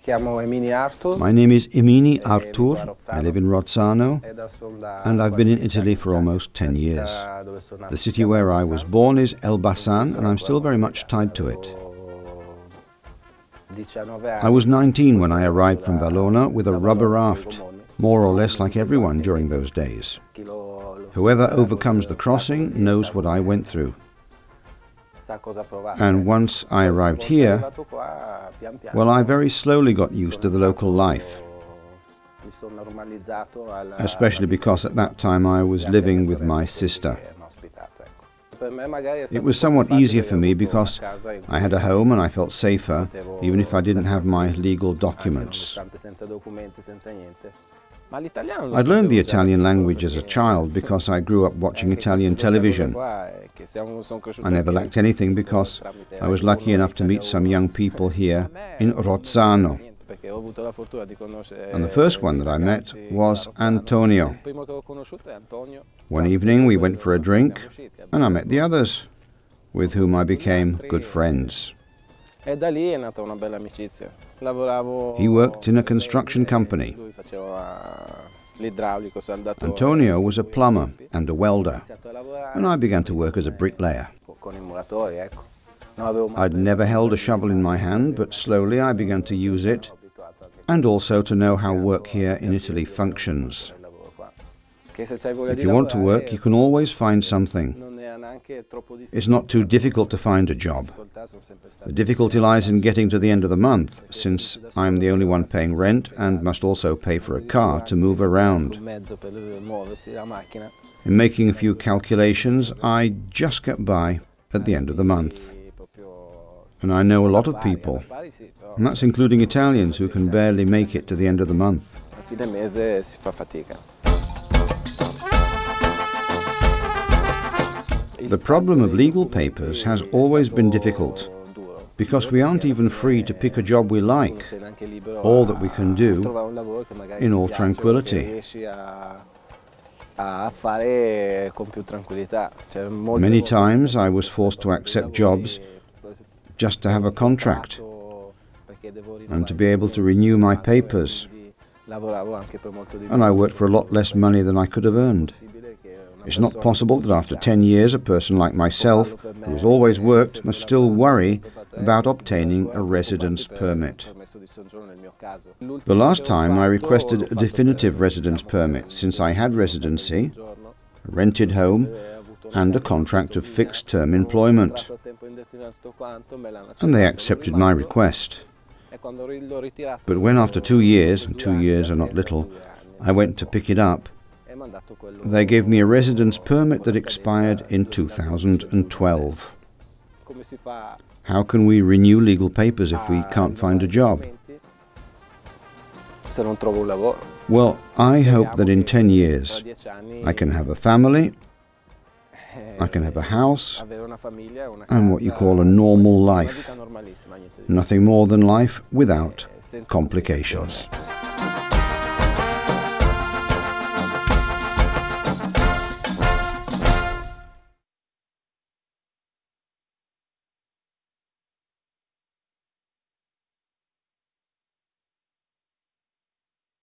My name is Emini Artur. I live in Rozzano, and I've been in Italy for almost 10 years. The city where I was born is Elbasan, and I'm still very much tied to it. I was 19 when I arrived from Valona with a rubber raft, more or less like everyone during those days. Whoever overcomes the crossing knows what I went through. And once I arrived here, well, I very slowly got used to the local life, especially because at that time I was living with my sister. It was somewhat easier for me because I had a home and I felt safer, even if I didn't have my legal documents. I'd learned the Italian language as a child because I grew up watching Italian television. I never lacked anything because I was lucky enough to meet some young people here in Rozzano. And the first one that I met was Antonio. One evening we went for a drink and I met the others, with whom I became good friends. He worked in a construction company. Antonio was a plumber and a welder, and I began to work as a bricklayer. I'd never held a shovel in my hand, but slowly I began to use it, and also to know how work here in Italy functions. If you want to work, you can always find something. It's not too difficult to find a job. The difficulty lies in getting to the end of the month, since I'm the only one paying rent and must also pay for a car to move around. In making a few calculations, I just get by at the end of the month. And I know a lot of people, and that's including Italians who can barely make it to the end of the month. The problem of legal papers has always been difficult, because we aren't even free to pick a job we like, or that we can do in all tranquility. Many times I was forced to accept jobs just to have a contract and to be able to renew my papers. And I worked for a lot less money than I could have earned. It's not possible that after 10 years a person like myself, who has always worked, must still worry about obtaining a residence permit. The last time I requested a definitive residence permit, since I had residency, a rented home, and a contract of fixed-term employment. And they accepted my request. But when after 2 years, and 2 years are not little, I went to pick it up, they gave me a residence permit that expired in 2012. How can we renew legal papers if we can't find a job? Well, I hope that in 10 years I can have a family, I can have a house, and what you call a normal life. Nothing more than life without complications.